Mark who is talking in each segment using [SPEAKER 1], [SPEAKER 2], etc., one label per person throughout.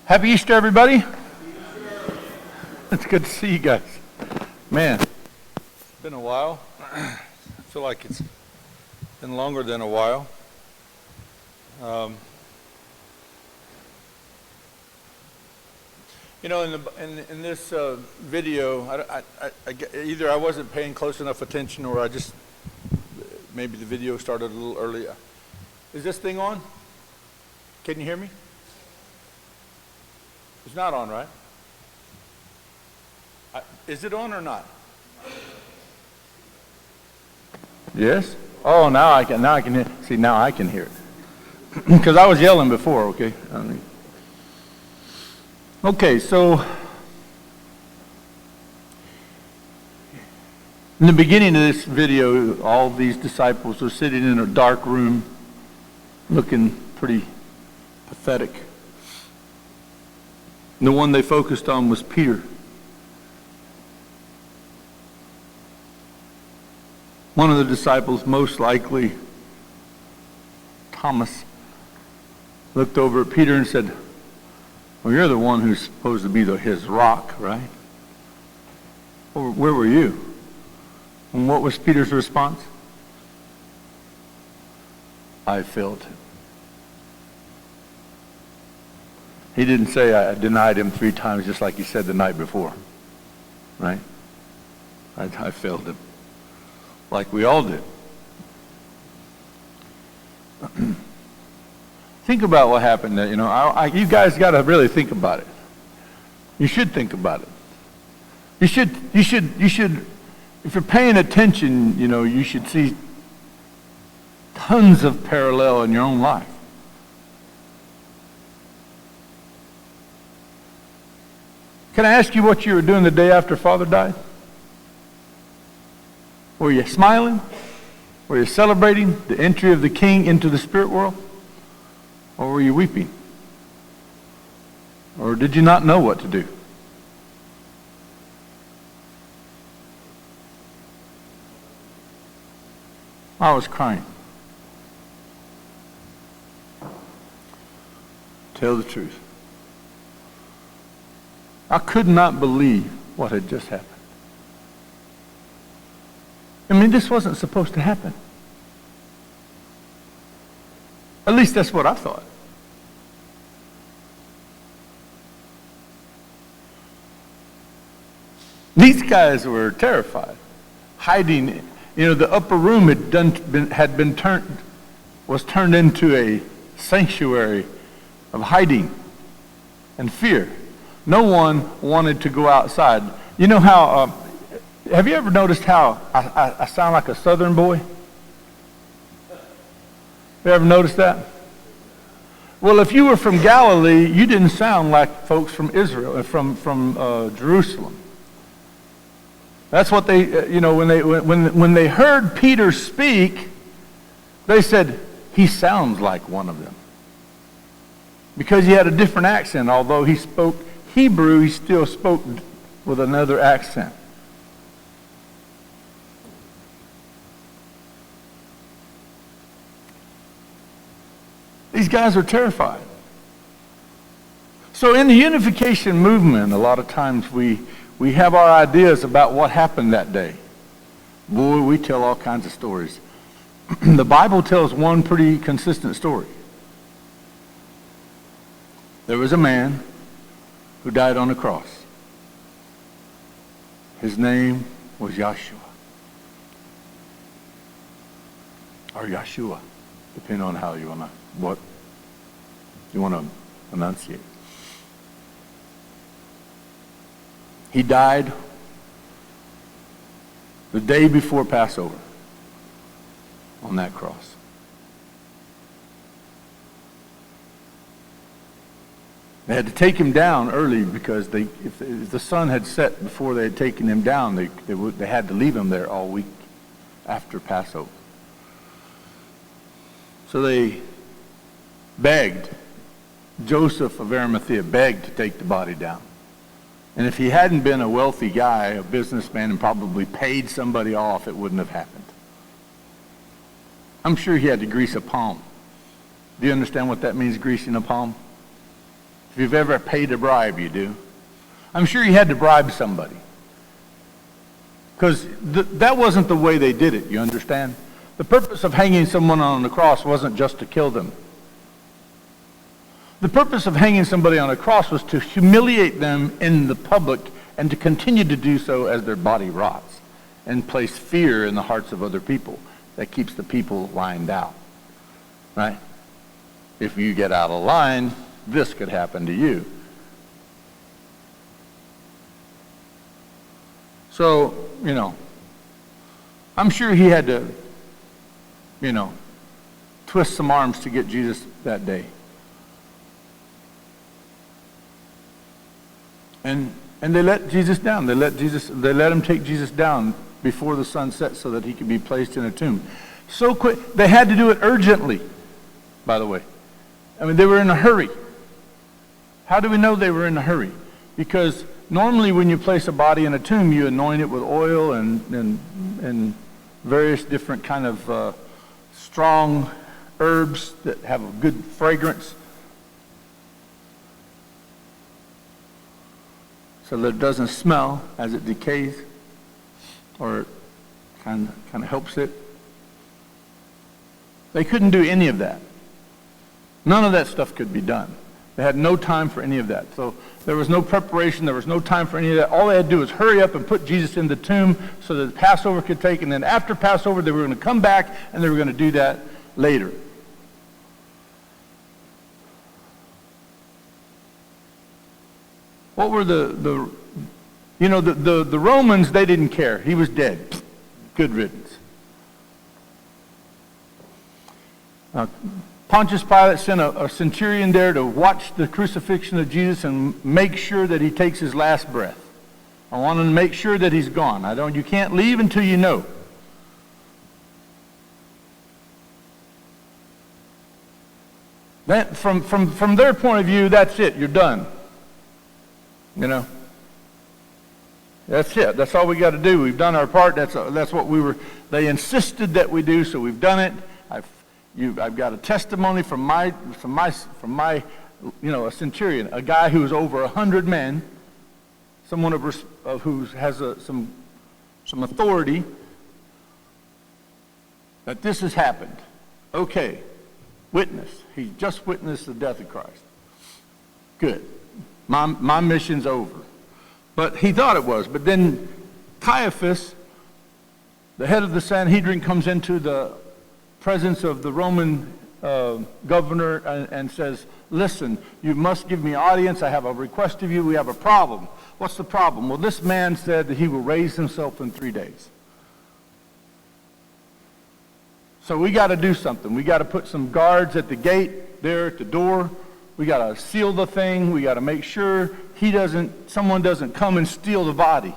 [SPEAKER 1] Happy Easter, everybody. It's good to see you guys. Man, it's been a while. I feel like it's been longer than a while. You know, in this video, either I wasn't paying close enough attention, or I just maybe the video started a little early. Is this thing on? Can you hear me? It's not on, right? Is it on or not? Yes? Oh, now I can hear. See, now I can hear it. Because I was yelling before, okay? Okay, so in the beginning of this video, all these disciples are sitting in a dark room looking pretty pathetic. And the one they focused on was Peter. One of the disciples, most likely Thomas, looked over at Peter and said, "Well, you're the one who's supposed to be his rock, right? Well, where were you?" And what was Peter's response? "I failed him." He didn't say, "I denied him 3 times," just like he said the night before, right? I failed him, like we all did. Think about what happened there. You know, you guys got to really think about it. You should think about it. You should. If you're paying attention, you know, you should see tons of parallel in your own life. Can I ask you what you were doing the day after Father died? Were you smiling? Were you celebrating the entry of the King into the spirit world? Or were you weeping? Or did you not know what to do? I was crying. Tell the truth. I could not believe what had just happened. I mean, this wasn't supposed to happen. At least that's what I thought. These guys were terrified, hiding. You know, the upper room was turned into a sanctuary of hiding and fear. No one wanted to go outside. You know how? Have you ever noticed how I sound like a Southern boy? You ever noticed that? Well, if you were from Galilee, you didn't sound like folks from Israel, from Jerusalem. That's what they, you know, when they heard Peter speak, they said, "He sounds like one of them," because he had a different accent. Although he spoke Hebrew, he still spoke with another accent. These guys are terrified. So in the unification movement, a lot of times we have our ideas about what happened that day. Boy, we tell all kinds of stories. The Bible tells one pretty consistent story. There was a man who died on a cross. His name was Yahshua. Or Yahshua, depending on how you want to enunciate. He died the day before Passover on that cross. They had to take him down early because if the sun had set before they had taken him down, they had to leave him there all week after Passover. So they begged, Joseph of Arimathea begged to take the body down. And if he hadn't been a wealthy guy, a businessman, and probably paid somebody off, it wouldn't have happened. I'm sure he had to grease a palm. Do you understand what that means, greasing a palm? If you've ever paid a bribe, you do. I'm sure he had to bribe somebody. Because that wasn't the way they did it, you understand? The purpose of hanging someone on the cross wasn't just to kill them. The purpose of hanging somebody on a cross was to humiliate them in the public and to continue to do so as their body rots and place fear in the hearts of other people. That keeps the people lined out, right? If you get out of line, this could happen to you. So, I'm sure he had to, twist some arms to get Jesus that day. And they let Jesus down. They let him take Jesus down before the sun set so that he could be placed in a tomb. So quick. They had to do it urgently, by the way. I mean, they were in a hurry. How do we know they were in a hurry? Because normally when you place a body in a tomb, you anoint it with oil and various different kind of strong herbs that have a good fragrance, so that it doesn't smell as it decays, or it kind of helps it. They couldn't do any of that. None of that stuff could be done. They had no time for any of that. So there was no preparation. There was no time for any of that. All they had to do was hurry up and put Jesus in the tomb so that Passover could take. And then after Passover, they were going to come back and they were going to do that later. What were the Romans? They didn't care. He was dead. Good riddance. Pontius Pilate sent a centurion there to watch the crucifixion of Jesus and make sure that he takes his last breath. I want him to make sure that he's gone. You can't leave until you know. That, from their point of view, that's it. You're done. That's it. That's all we got to do. We've done our part. That's what they insisted that we do, so we've done it. I've got a testimony from my a centurion, a guy who was over 100 men, someone who has some authority, that this has happened. Okay, witness. He just witnessed the death of Christ. Good. My mission's over. But he thought it was. But then Caiaphas, the head of the Sanhedrin, comes into the presence of the Roman governor and says, listen, you must give me audience. I have a request of you. We have a problem. What's the problem? Well, this man said that he will raise himself in 3 days. So we got to do something. We got to put some guards at the gate there at the door. We got to seal the thing. We got to make sure someone doesn't come and steal the body.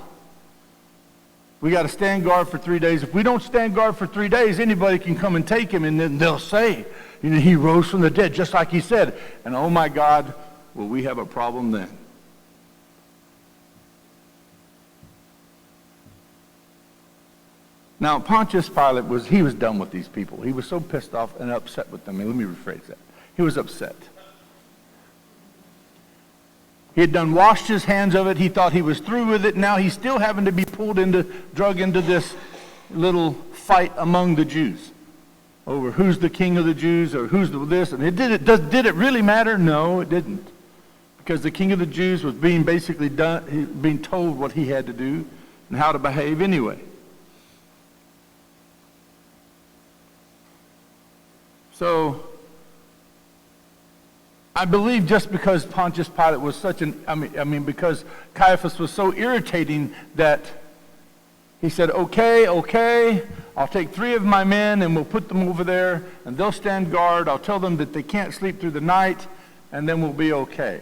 [SPEAKER 1] We got to stand guard for 3 days. If we don't stand guard for 3 days, anybody can come and take him, and then they'll say, he rose from the dead, just like he said. And oh my God, will we have a problem then? Now, Pontius Pilate was done with these people. He was so pissed off and upset with them. Let me rephrase that. He was upset. He had washed his hands of it. He thought he was through with it. Now he's still having to be drug into this little fight among the Jews over who's the king of the Jews or who's this. And did it really matter? No, it didn't. Because the king of the Jews was being told what he had to do and how to behave anyway. So I believe just because Pontius Pilate was because Caiaphas was so irritating that he said, okay, I'll take 3 of my men and we'll put them over there and they'll stand guard. I'll tell them that they can't sleep through the night and then we'll be okay.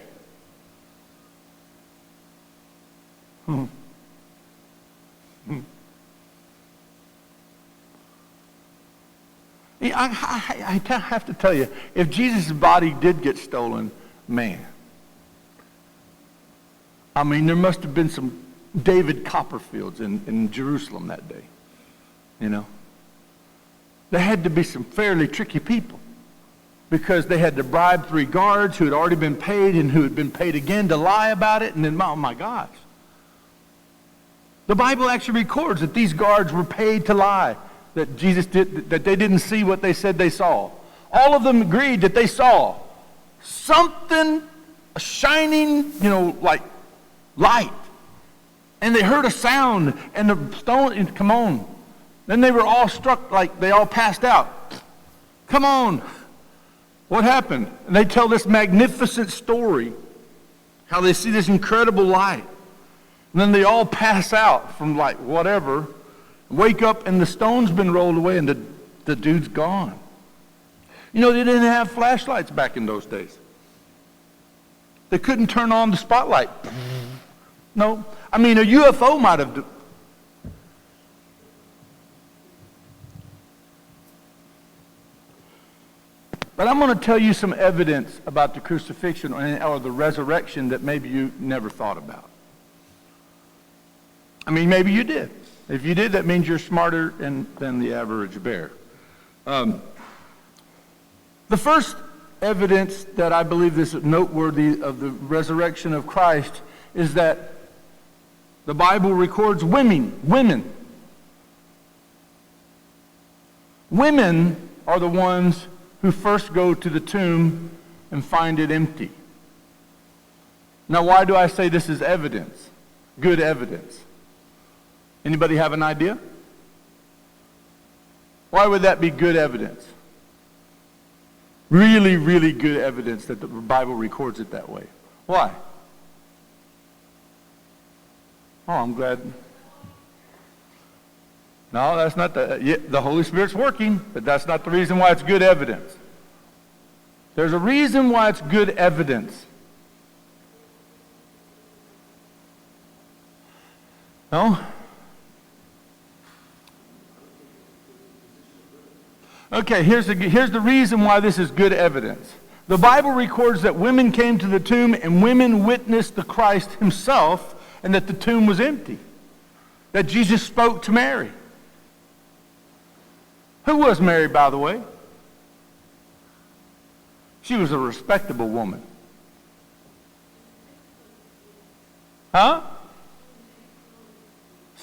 [SPEAKER 1] I have to tell you, if Jesus' body did get stolen, man, there must have been some David Copperfields in Jerusalem that day. There had to be some fairly tricky people. because they had to bribe 3 guards who had already been paid and who had been paid again to lie about it. And then, oh my gosh. The Bible actually records that these guards were paid to lie, that that they didn't see what they said they saw. All of them agreed that they saw something shining, like light. And they heard a sound, and the stone, come on. Then they were all struck, like they all passed out. Come on. What happened? And they tell this magnificent story, how they see this incredible light. And then they all pass out from like whatever, wake up, and the stone's been rolled away, and the dude's gone. They didn't have flashlights back in those days. They couldn't turn on the spotlight. No. A UFO might have. But I'm going to tell you some evidence about the crucifixion or the resurrection that maybe you never thought about. Maybe you did. If you did, that means you're smarter than the average bear. The first evidence that I believe is noteworthy of the resurrection of Christ is that the Bible records women. Women are the ones who first go to the tomb and find it empty. Now, why do I say this is evidence? Good evidence. Anybody have an idea? Why would that be good evidence? Really, really good evidence that the Bible records it that way. Why? Oh, I'm glad. No, that's not the Holy Spirit's working, but that's not the reason why it's good evidence. There's a reason why it's good evidence. No? Okay, here's the reason why this is good evidence. The Bible records that women came to the tomb and women witnessed the Christ himself and that the tomb was empty. That Jesus spoke to Mary. Who was Mary, by the way? She was a respectable woman. Huh?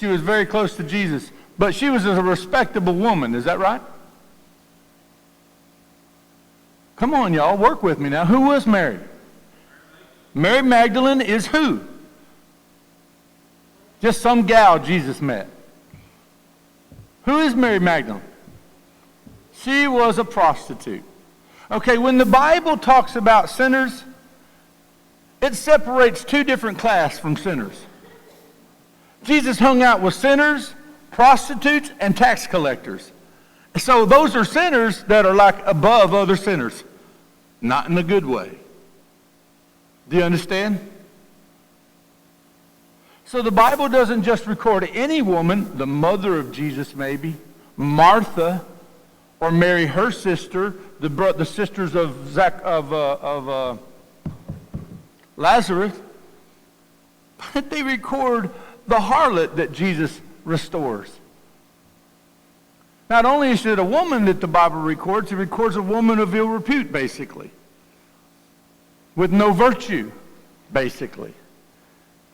[SPEAKER 1] She was very close to Jesus. But she was a respectable woman, is that right? Come on, y'all, work with me now. Who was Mary? Mary Magdalene is who? Just some gal Jesus met. Who is Mary Magdalene? She was a prostitute. Okay, when the Bible talks about sinners, it separates 2 different classes from sinners. Jesus hung out with sinners, prostitutes, and tax collectors. So those are sinners that are like above other sinners. Not in a good way. Do you understand? So the Bible doesn't just record any woman, the mother of Jesus maybe, Martha, or Mary, her sister, the sisters of Lazarus, but they record the harlot that Jesus restores. Not only is it a woman that the Bible records, it records a woman of ill repute, basically, with no virtue, basically.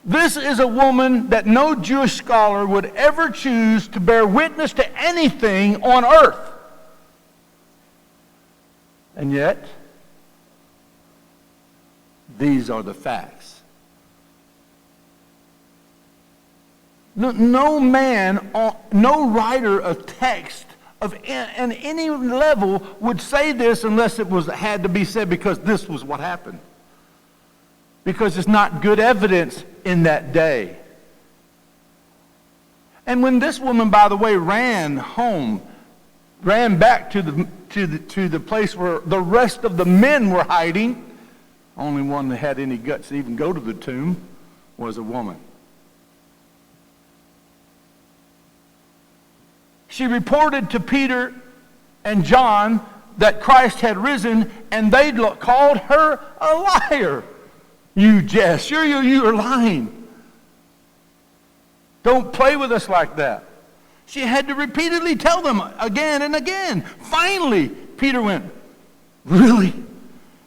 [SPEAKER 1] This is a woman that no Jewish scholar would ever choose to bear witness to anything on earth. And yet, these are the facts. No man, no writer of text of on any level would say this unless it had to be said because this was what happened. Because it's not good evidence in that day. And when this woman, by the way, ran back to the place where the rest of the men were hiding, only one that had any guts to even go to the tomb was a woman. She reported to Peter and John that Christ had risen, and they called her a liar. You jest. You are lying. Don't play with us like that. She had to repeatedly tell them again and again. Finally, Peter went, Really?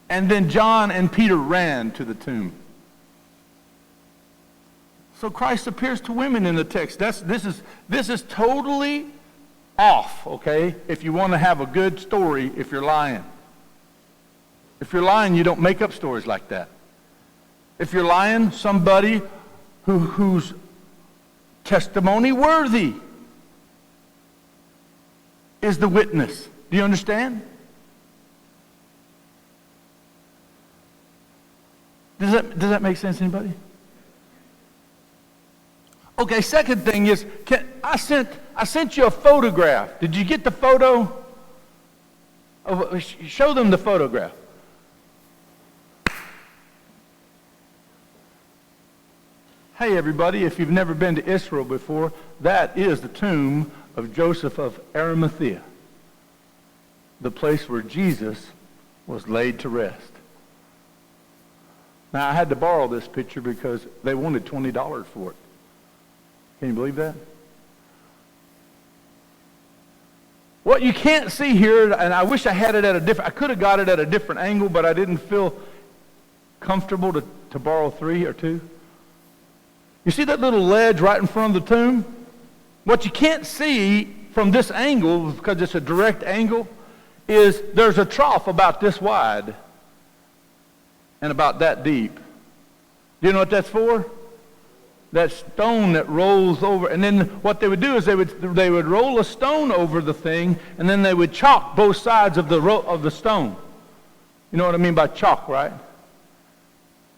[SPEAKER 1] And then John and Peter ran to the tomb. So Christ appears to women in the text. This is totally off, okay? If you want to have a good story, if you're lying. If you're lying, you don't make up stories like that. If you're lying, somebody who's testimony worthy is the witness. Do you understand? Does that make sense to anybody? Okay, second thing is, I sent you a photograph. Did you get the photo? Show them the photograph. Hey everybody, if you've never been to Israel before, that is the tomb of Joseph of Arimathea, the place where Jesus was laid to rest. Now I had to borrow this picture because they wanted $20 for it. Can you believe that? What you can't see here, and I wish I had it at I could have got it at a different angle, but I didn't feel comfortable to borrow 3 or 2. You see that little ledge right in front of the tomb? What you can't see from this angle, because it's a direct angle, is there's a trough about this wide and about that deep. Do you know what that's for? That stone that rolls over. And then what they would do is they would roll a stone over the thing, and then they would chalk both sides of the stone. You know what I mean by chalk, right?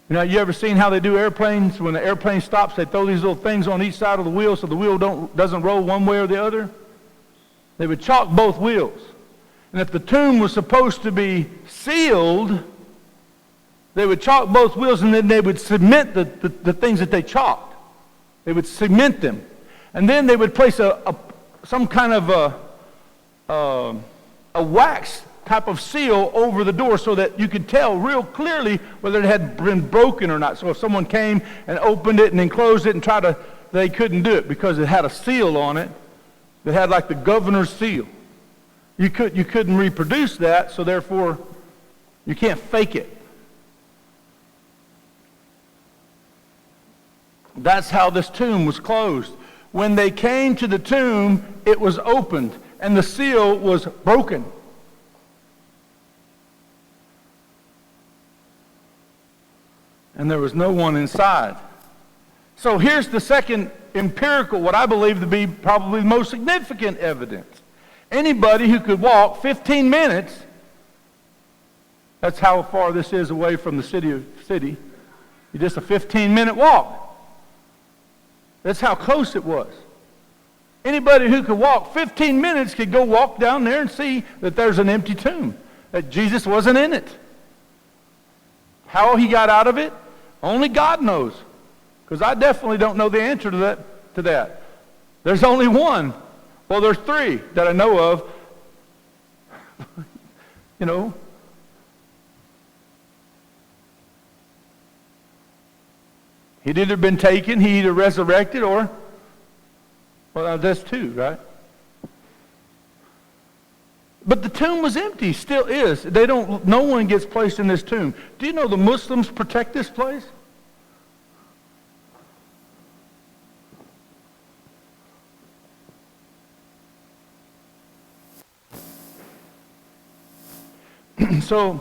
[SPEAKER 1] You know, you ever seen how they do airplanes? When the airplane stops, they throw these little things on each side of the wheel so the wheel doesn't roll one way or the other. They would chalk both wheels. And if the tomb was supposed to be sealed, they would chalk both wheels, and then they would cement the things that they chalked. They would cement them. And then they would place some kind of a wax type of seal over the door so that you could tell real clearly whether it had been broken or not. So if someone came and opened it and then closed it and they couldn't do it because it had a seal on it that had like the governor's seal. You couldn't reproduce that, so therefore you can't fake it. That's how this tomb was closed. When they came to the tomb, it was opened and the seal was broken. And there was no one inside. So here's the second empirical, what I believe to be probably the most significant evidence. Anybody who could walk 15 minutes, that's how far this is away from the city. It's just a 15-minute walk. That's how close it was. Anybody who could walk 15 minutes could go walk down there and see that there's an empty tomb, that Jesus wasn't in it. How he got out of it, only God knows. Because I definitely don't know the answer to that. There's only one. Well, there's 3 that I know of. You know. He'd either been taken, he either resurrected, or, well, that's 2, right? But the tomb was empty, still is. No one gets placed in this tomb. Do you know the Muslims protect this place? So,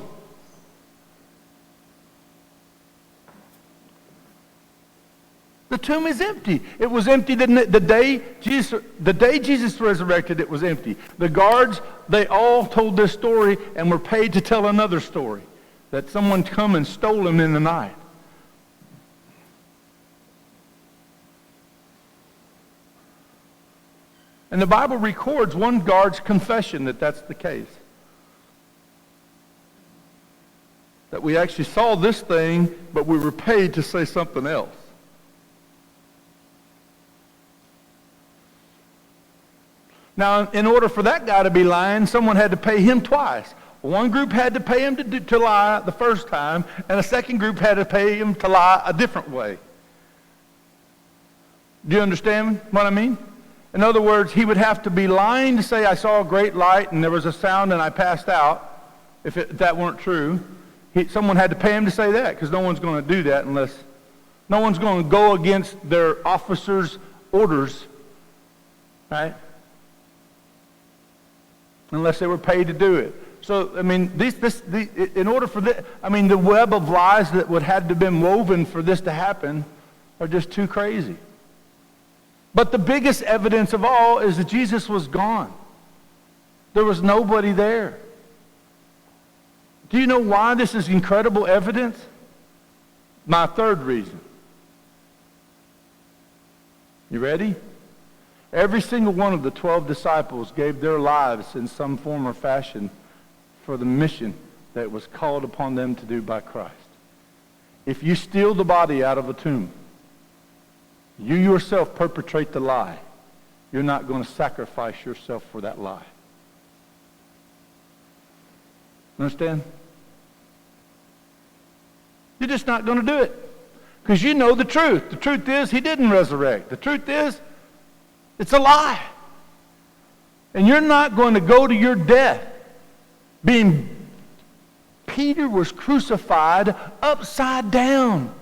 [SPEAKER 1] the tomb is empty. It was empty the day Jesus resurrected, it was empty. The guards, they all told this story and were paid to tell another story, that someone come and stole him in the night. And the Bible records one guard's confession that that's the case. That we actually saw this thing, but we were paid to say something else. Now, in order for that guy to be lying, someone had to pay him twice. One group had to pay him to lie the first time, and a second group had to pay him to lie a different way. Do you understand what I mean? In other words, he would have to be lying to say, I saw a great light and there was a sound and I passed out. if that weren't true. Someone had to pay him to say that, because no one's going to do that unless, no one's going to go against their officers' orders, right? Unless they were paid to do it. So, I mean, in order for this, I mean, the web of lies that would have to have been woven for this to happen are just too crazy. But the biggest evidence of all is that Jesus was gone. There was nobody there. Do you know why this is incredible evidence? My third reason. You ready? Every single one of the 12 disciples gave their lives in some form or fashion for the mission that was called upon them to do by Christ. If you steal the body out of a tomb, you yourself perpetrate the lie. You're not going to sacrifice yourself for that lie. Understand? You're just not going to do it. Because you know the truth. The truth is, he didn't resurrect. The truth is, it's a lie. And you're not going to go to your death Peter was crucified upside down,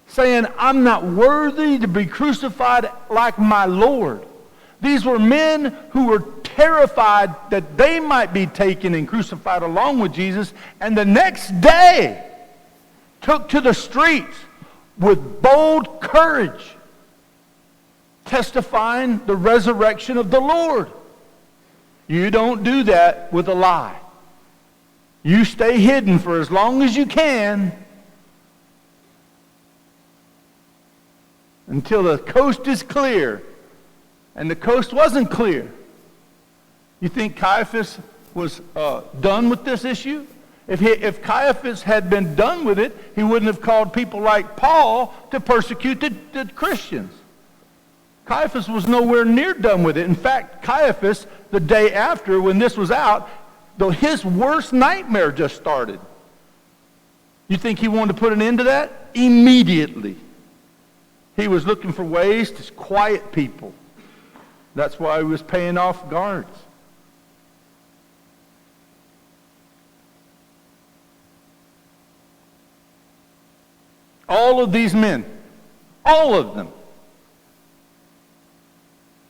[SPEAKER 1] saying, I'm not worthy to be crucified like my Lord. These were men who were terrified that they might be taken and crucified along with Jesus, and the next day took to the streets with bold courage, testifying the resurrection of the Lord. You don't do that with a lie. You stay hidden for as long as you can until the coast is clear. And the coast wasn't clear. You think Caiaphas was done with this issue? If Caiaphas had been done with it, he wouldn't have called people like Paul to persecute the Christians. Caiaphas was nowhere near done with it. In fact, Caiaphas, the day after, when this was out, his worst nightmare just started. You think he wanted to put an end to that? Immediately. He was looking for ways to quiet people. That's why he was paying off guards. All of these men, all of them,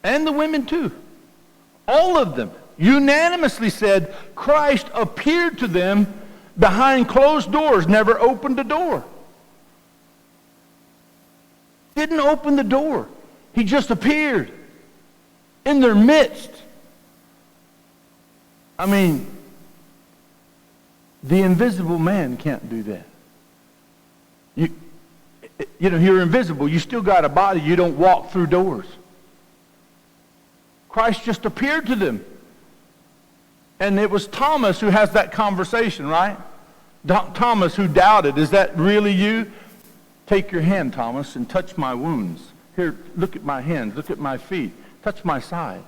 [SPEAKER 1] and the women too, all of them unanimously said Christ appeared to them behind closed doors, never opened a door. Didn't open the door. He just appeared in their midst. I mean, the invisible man can't do that. You know, you're invisible. You still got a body. You don't walk through doors. Christ just appeared to them. And it was Thomas who has that conversation, right? Thomas who doubted, is that really you? Take your hand, Thomas, and touch my wounds. Here, look at my hands. Look at my feet. Touch my side.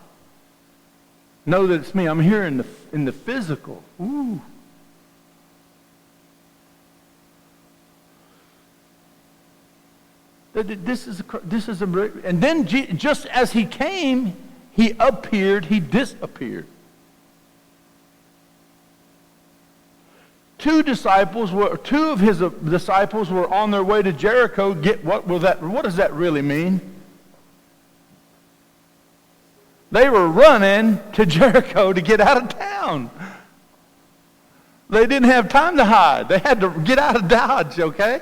[SPEAKER 1] Know that it's me. I'm here in the physical. Ooh. This is a, and then just as he came, he appeared, he disappeared. Two of his disciples were on their way to Jericho. What does that really mean? They were running to Jericho to get out of town. They didn't have time to hide. They had to get out of Dodge, okay?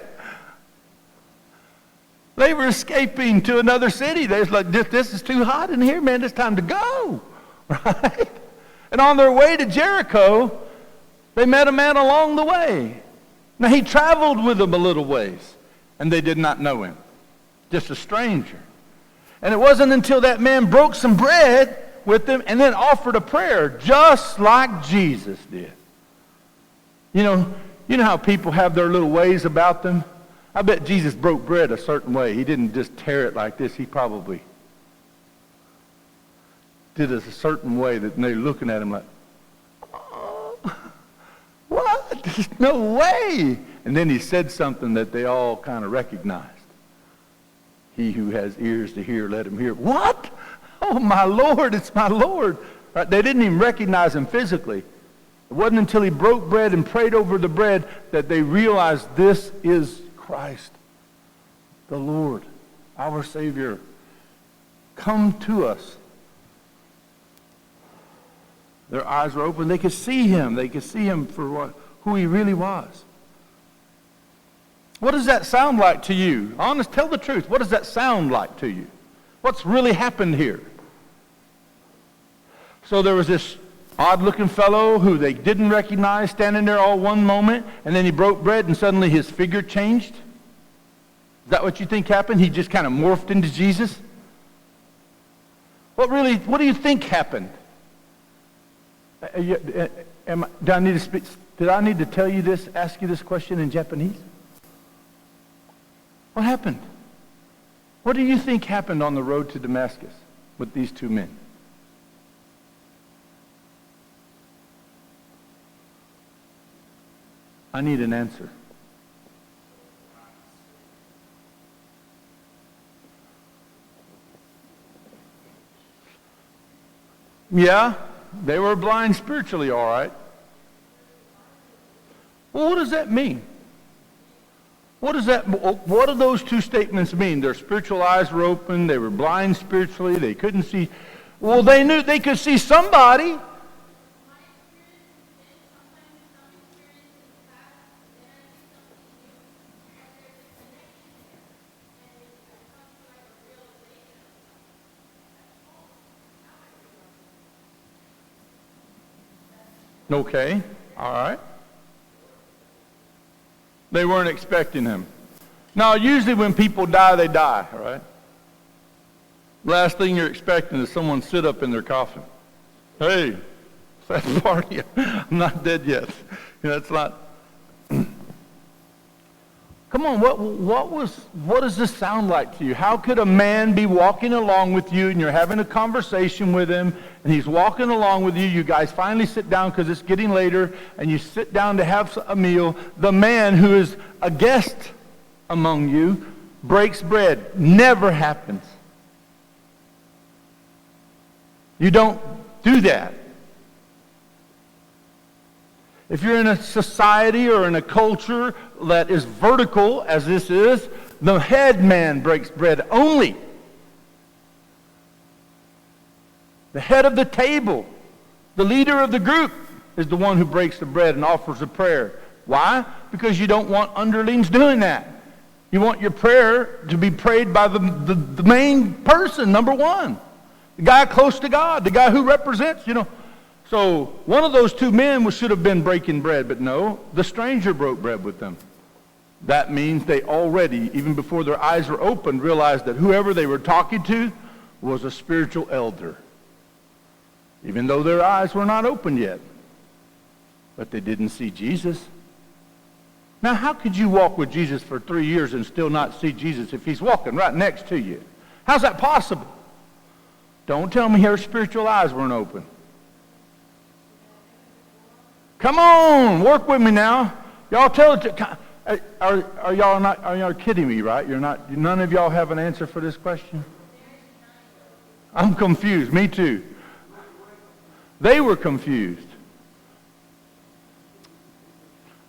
[SPEAKER 1] They were escaping to another city. They was like, this is too hot in here, man. It's time to go, right? And on their way to Jericho, they met a man along the way. Now, he traveled with them a little ways, and they did not know him. Just a stranger. And it wasn't until that man broke some bread with them and then offered a prayer, just like Jesus did. You know how people have their little ways about them? I bet Jesus broke bread a certain way. He didn't just tear it like this. He probably did it a certain way that they're looking at him like, oh, what? There's no way. And then he said something that they all kind of recognized. He who has ears to hear, let him hear. What? Oh, my Lord, it's my Lord. Right? They didn't even recognize him physically. It wasn't until he broke bread and prayed over the bread that they realized this is Christ, the Lord, our Savior. Come to us. Their eyes were open. They could see him. They could see him for who he really was. What does that sound like to you? Honest, tell the truth. What does that sound like to you? What's really happened here? So there was this odd-looking fellow who they didn't recognize standing there all one moment, and then he broke bread and suddenly his figure changed? Is that what you think happened? He just kind of morphed into Jesus? What do you think happened? Did I need to tell you this, ask you this question in Japanese? What happened? What do you think happened on the road to Damascus with these two men? I need an answer. Yeah, they were blind spiritually, all right. Well, what does that mean? What do those two statements mean? Their spiritual eyes were open, they were blind spiritually, they couldn't see. Well, they knew they could see somebody. Okay, all right. They weren't expecting him. Now, usually when people die, they die, right? Last thing you're expecting is someone sit up in their coffin. Hey, sad party. I'm not dead yet. That's not. Come on, what does this sound like to you? How could a man be walking along with you and you're having a conversation with him and he's walking along with you, you guys finally sit down because it's getting later and you sit down to have a meal. The man who is a guest among you breaks bread. Never happens. You don't do that. If you're in a society or in a culture that is vertical, as this is, the head man breaks bread only. The head of the table, the leader of the group, is the one who breaks the bread and offers a prayer. Why? Because you don't want underlings doing that. You want your prayer to be prayed by the main person, number one. The guy close to God, the guy who represents, So one of those two men should have been breaking bread, but no, the stranger broke bread with them. That means they already, even before their eyes were opened, realized that whoever they were talking to was a spiritual elder. Even though their eyes were not opened yet. But they didn't see Jesus. Now, how could you walk with Jesus for 3 years and still not see Jesus if he's walking right next to you? How's that possible? Don't tell me your spiritual eyes weren't open. Come on, work with me now. Y'all tell it. Are y'all kidding me, right? You're not. None of y'all have an answer for this question. I'm confused. Me too. They were confused.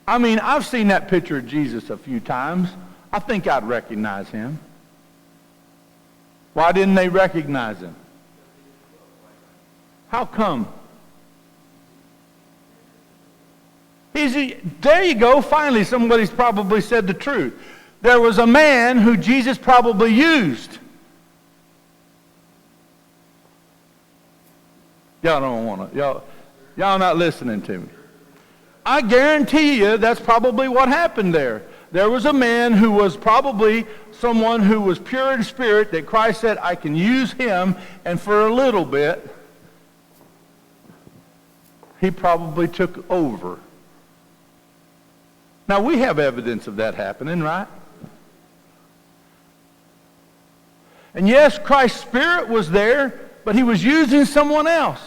[SPEAKER 1] I mean, I've seen that picture of Jesus a few times. I think I'd recognize him. Why didn't they recognize him? How come? There you go. Finally, somebody's probably said the truth. There was a man who Jesus probably used. Y'all don't want to. Y'all not listening to me. I guarantee you that's probably what happened there. There was a man who was probably someone who was pure in spirit that Christ said, I can use him, and for a little bit, he probably took over. Now, we have evidence of that happening, right? And yes, Christ's Spirit was there, but he was using someone else.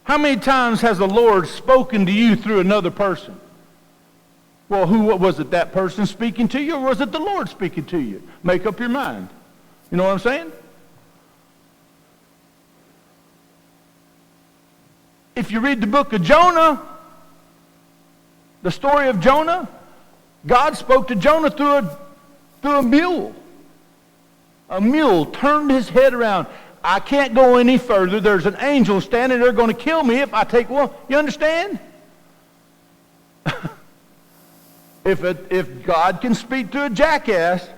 [SPEAKER 1] How many times has the Lord spoken to you through another person? Well, was it that person speaking to you, or was it the Lord speaking to you? Make up your mind. You know what I'm saying? If you read the book of Jonah, The story of Jonah, God spoke to Jonah through a mule. A mule turned his head around. I can't go any further. There's an angel standing there going to kill me if I take one. You understand? If God can speak to a jackass,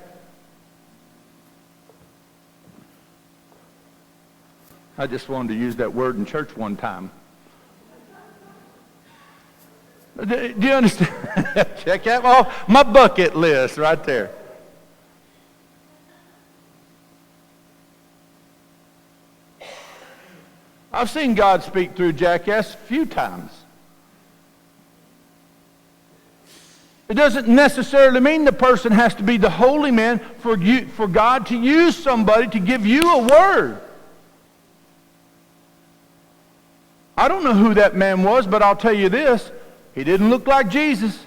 [SPEAKER 1] I just wanted to use that word in church one time. Do you understand? Check that off my bucket list right there. I've seen God speak through a jackass a few times. It doesn't necessarily mean the person has to be the holy man for God to use somebody to give you a word. I don't know who that man was, but I'll tell you this. He didn't look like Jesus.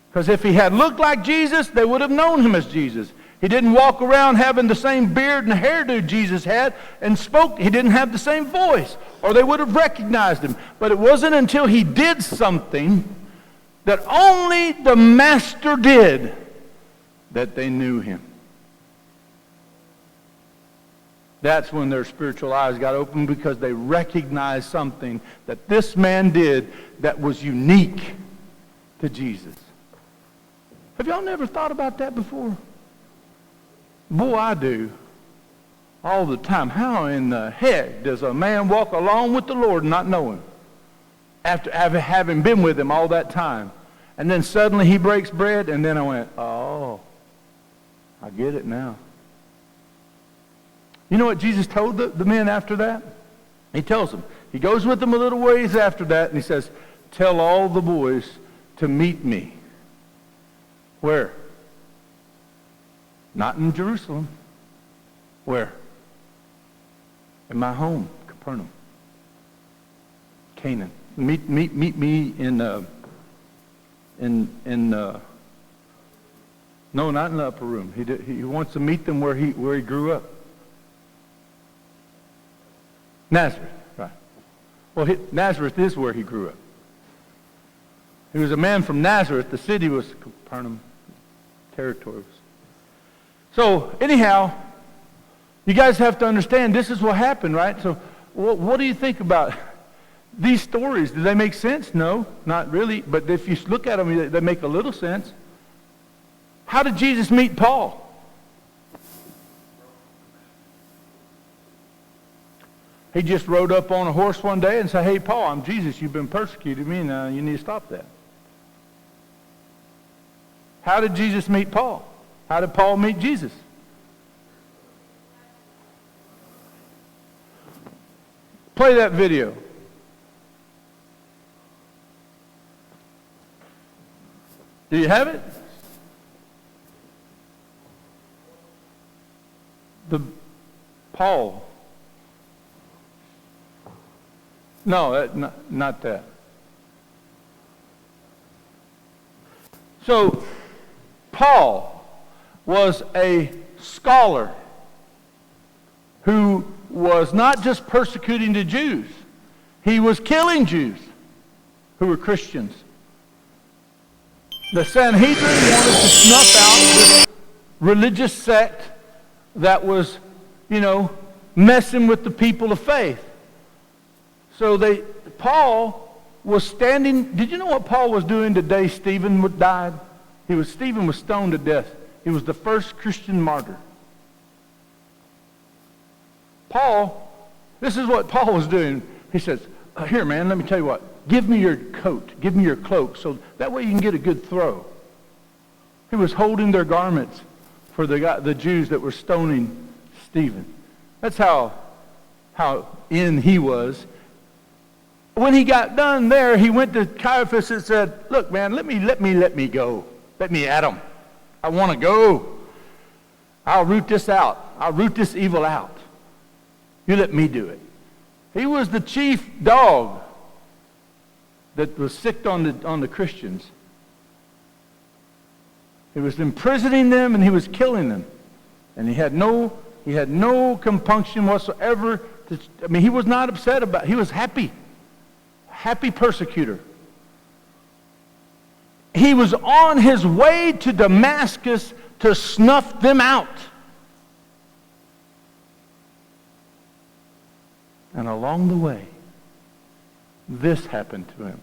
[SPEAKER 1] Because if he had looked like Jesus, they would have known him as Jesus. He didn't walk around having the same beard and hairdo Jesus had and spoke. He didn't have the same voice, or they would have recognized him. But it wasn't until he did something that only the Master did that they knew him. That's when their spiritual eyes got open, because they recognized something that this man did that was unique to Jesus. Have y'all never thought about that before? Boy, I do. All the time. How in the heck does a man walk along with the Lord and not know him? After having been with him all that time. And then suddenly he breaks bread, and then I went, oh, I get it now. You know what Jesus told the men after that? He tells them. He goes with them a little ways after that, and he says, tell all the boys to meet me. Where? Not in Jerusalem. Where? In my home, Capernaum. Canaan. Meet me in no, not in the upper room. He wants to meet them where he grew up. Nazareth, right. Well, Nazareth is where he grew up. He was a man from Nazareth. The city was Capernaum. Territory. So, anyhow, you guys have to understand this is what happened, right? So, what do you think about these stories? Do they make sense? No, not really. But if you look at them, they make a little sense. How did Jesus meet Paul? He just rode up on a horse one day and said, hey, Paul, I'm Jesus. You've been persecuting me, and you need to stop that. How did Jesus meet Paul? How did Paul meet Jesus? Play that video. Do you have it? Paul. No, not that. So, Paul was a scholar who was not just persecuting the Jews. He was killing Jews who were Christians. The Sanhedrin wanted to snuff out this religious sect that was, messing with the people of faith. So Paul was standing. Did you know what Paul was doing the day Stephen died? Stephen was stoned to death. He was the first Christian martyr. This is what Paul was doing. He says, here, man, let me tell you what. Give me your coat. Give me your cloak, so that way you can get a good throw. He was holding their garments for the Jews that were stoning Stephen. That's how in he was. When he got done there, he went to Caiaphas and said, look, man, let me go. Let me at him. I want to go. I'll root this out. I'll root this evil out. You let me do it. He was the chief dog that was sick on the Christians. He was imprisoning them and he was killing them. And he had no compunction whatsoever. He was not upset about it. He was happy. Happy persecutor. he was on his way to Damascus to snuff them out. And along the way, this happened to him.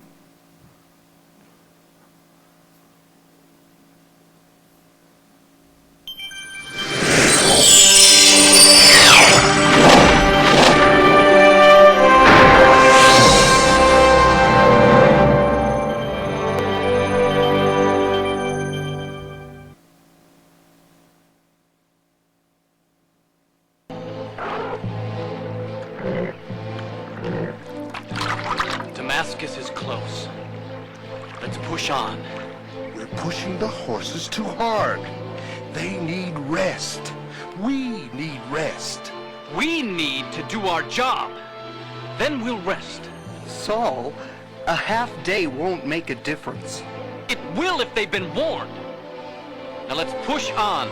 [SPEAKER 2] Damascus is close. Let's push on.
[SPEAKER 3] We're pushing the horses too hard. They need rest. We need rest.
[SPEAKER 2] We need to do our job. Then we'll rest.
[SPEAKER 4] Saul, a half day won't make a difference.
[SPEAKER 2] It will if they've been warned. Now let's push on.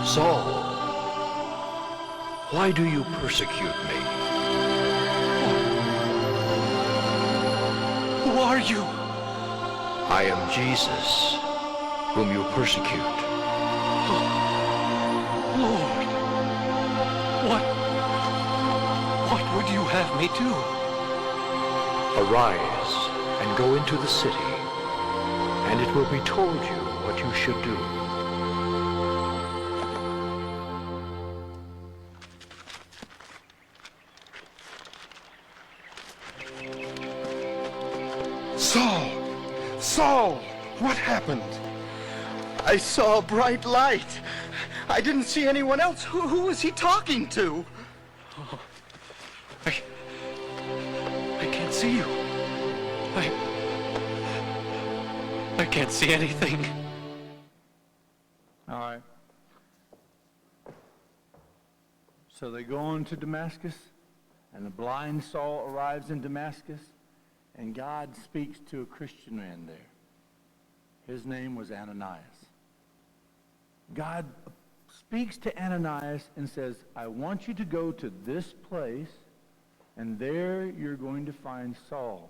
[SPEAKER 3] Saul, why do you persecute me?
[SPEAKER 2] Who are you?
[SPEAKER 3] I am Jesus, whom you persecute.
[SPEAKER 2] Lord, what would you have me do?
[SPEAKER 3] Arise and go into the city, and it will be told you what you should do.
[SPEAKER 4] Saul, what happened? I saw a bright light. I didn't see anyone else. Who was he talking to?
[SPEAKER 2] Oh, I can't see you. I can't see anything.
[SPEAKER 1] All right. So they go on to Damascus, and the blind Saul arrives in Damascus, and God speaks to a Christian man there. His name was Ananias. God speaks to Ananias and says, I want you to go to this place, and there you're going to find Saul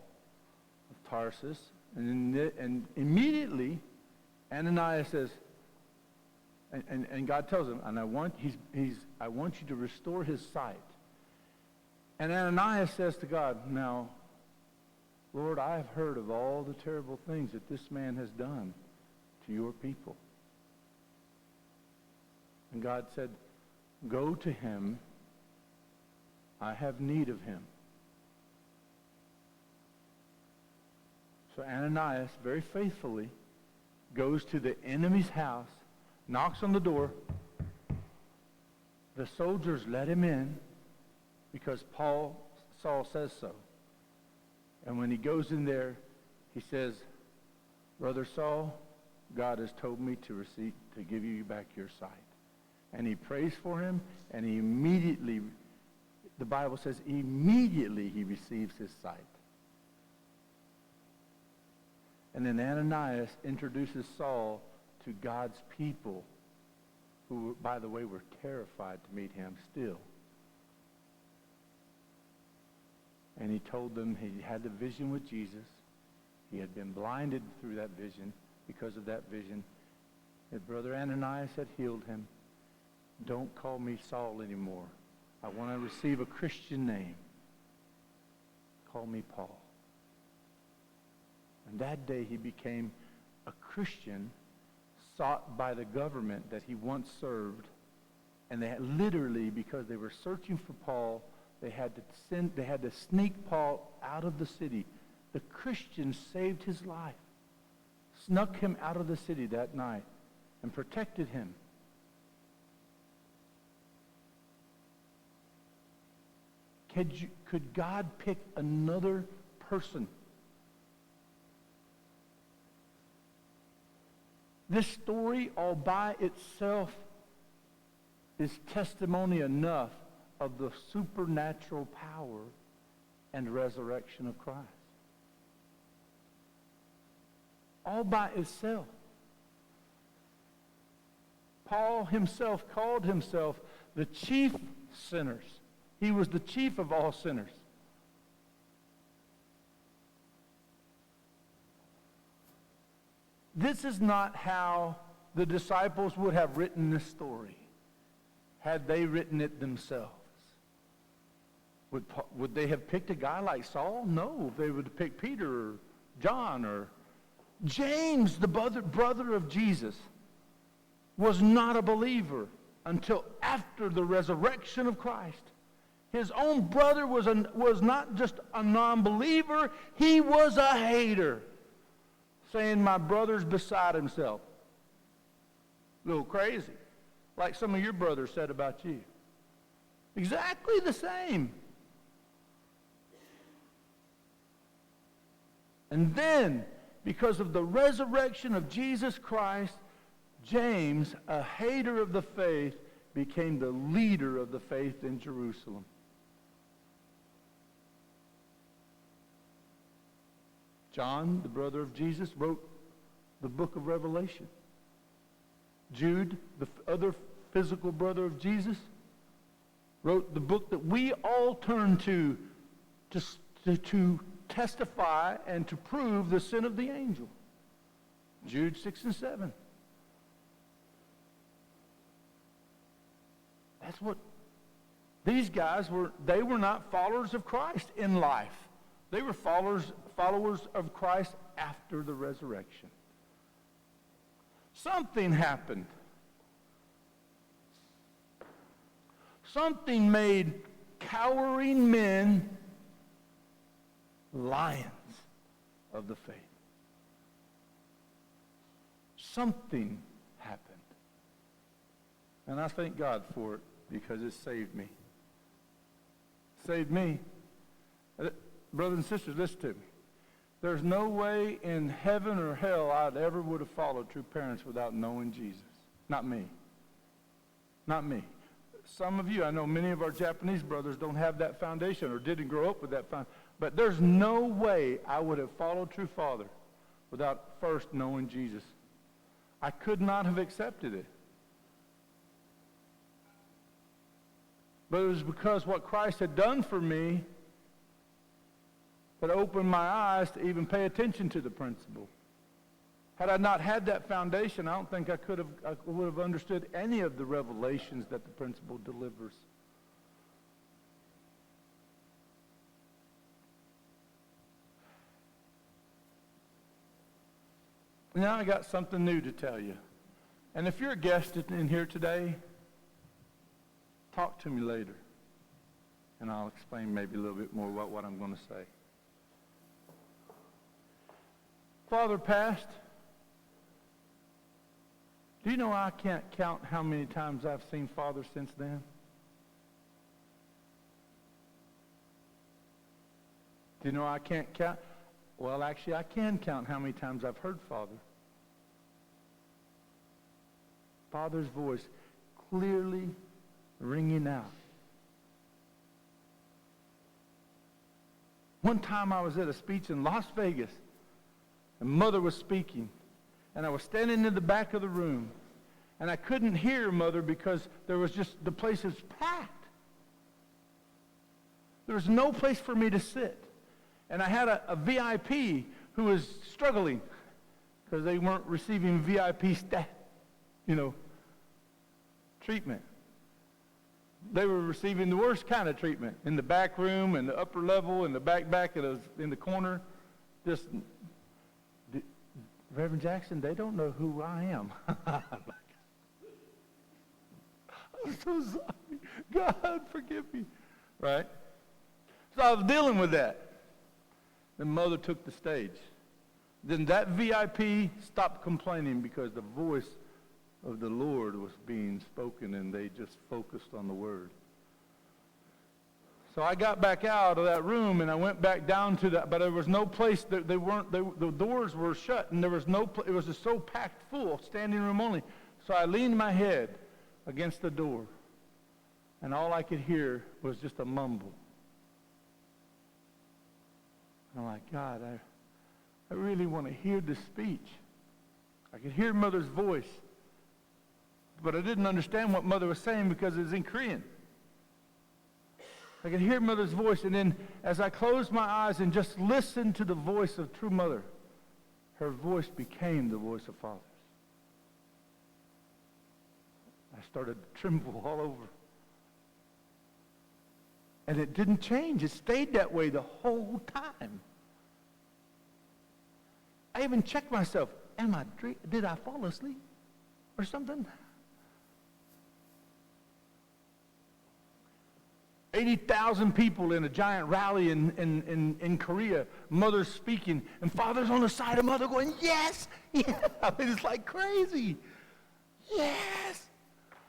[SPEAKER 1] of Tarsus. And immediately, Ananias says, and God tells him, and I want you to restore his sight. And Ananias says to God, now, Lord, I have heard of all the terrible things that this man has done to your people. And God said, go to him. I have need of him. So Ananias, very faithfully, goes to the enemy's house, knocks on the door. The soldiers let him in because Saul says so. And when he goes in there, he says, Brother Saul, God has told me to give you back your sight. And he prays for him, and he immediately, the Bible says, immediately he receives his sight. And then Ananias introduces Saul to God's people, who, by the way, were terrified to meet him still. And he told them he had the vision with Jesus. He had been blinded through that vision. Because of that vision, that Brother Ananias had healed him. Don't call me Saul anymore. I want to receive a Christian name. Call me Paul. And that day he became a Christian sought by the government that he once served. And they had literally, because they were searching for Paul, they had to sneak Paul out of the city. The Christians saved his life, snuck him out of the city that night, and protected him. Could God pick another person? This story all by itself is testimony enough of the supernatural power and resurrection of Christ. All by itself. Paul himself called himself the chief sinners. He was the chief of all sinners. This is not how the disciples would have written this story had they written it themselves. Would they have picked a guy like Saul? No. They would have picked Peter or John or James, the brother of Jesus, was not a believer until after the resurrection of Christ. His own brother was not just a non-believer, he was a hater, saying, my brother's beside himself. A little crazy, like some of your brothers said about you. Exactly the same. And then, because of the resurrection of Jesus Christ, James, a hater of the faith, became the leader of the faith in Jerusalem. John, the brother of Jesus, wrote the book of Revelation. Jude, the other physical brother of Jesus, wrote the book that we all turn to testify and to prove the sin of the angel. Jude 6 and 7. That's what these guys were. They were not followers of Christ in life. They were followers of Christ after the resurrection. Something happened. Something made cowering men lions of the faith. Something happened. And I thank God for it because it saved me. Saved me. Brothers and sisters, listen to me. There's no way in heaven or hell I'd ever would have followed true parents without knowing Jesus. Not me. Not me. Some of you, I know many of our Japanese brothers don't have that foundation or didn't grow up with that foundation. But there's no way I would have followed true Father without first knowing Jesus. I could not have accepted it. But it was because what Christ had done for me that opened my eyes to even pay attention to the principle. Had I not had that foundation, I don't think I would have understood any of the revelations that the principle delivers. Now I got something new to tell you. And if you're a guest in here today, talk to me later. And I'll explain maybe a little bit more about what I'm going to say. Father passed. Do you know I can't count how many times I've seen Father since then? Do you know I can't count? Well, actually, I can count how many times I've heard Father. Father's voice clearly ringing out. One time I was at a speech in Las Vegas, and Mother was speaking, and I was standing in the back of the room, and I couldn't hear Mother because there was just, the place was packed. There was no place for me to sit. And I had a VIP who was struggling because they weren't receiving VIP treatment. They were receiving the worst kind of treatment in the back room and the upper level and the back in the corner. Just, Reverend Jackson, they don't know who I am. I'm so sorry. God, forgive me. Right? So I was dealing with that. Then Mother took the stage. Then that VIP stopped complaining because the voice of the Lord was being spoken and they just focused on the Word. So I got back out of that room and I went back down to that, but there was no place, the doors were shut and there was no, it was just so packed full, standing room only. So I leaned my head against the door And all I could hear was just a mumble. I'm like, God, I really want to hear this speech. I could hear Mother's voice, but I didn't understand what Mother was saying because it was in Korean. I could hear Mother's voice, and then as I closed my eyes and just listened to the voice of true Mother, her voice became the voice of Father's. I started to tremble all over. And it didn't change. It stayed that way the whole time. I even checked myself. Did I fall asleep or something? 80,000 people in a giant rally in Korea. Mother's speaking, and Father's on the side of Mother going, yes, yeah. I mean, it's like crazy. Yes.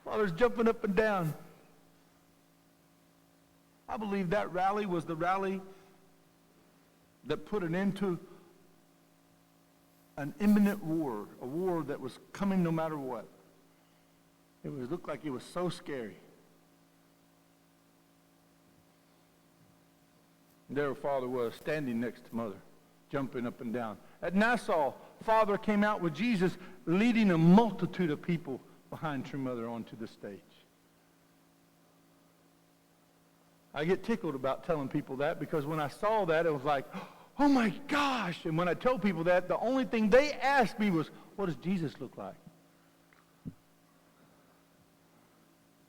[SPEAKER 1] Father's jumping up and down. I believe that rally was the rally that put an end to an imminent war, a war that was coming no matter what. It looked like it was so scary. And there Father was, standing next to Mother, jumping up and down. At Nassau, Father came out with Jesus, leading a multitude of people behind True Mother onto the stage. I get tickled about telling people that because when I saw that, it was like, oh my gosh. And when I tell people that, the only thing they asked me was, what does Jesus look like?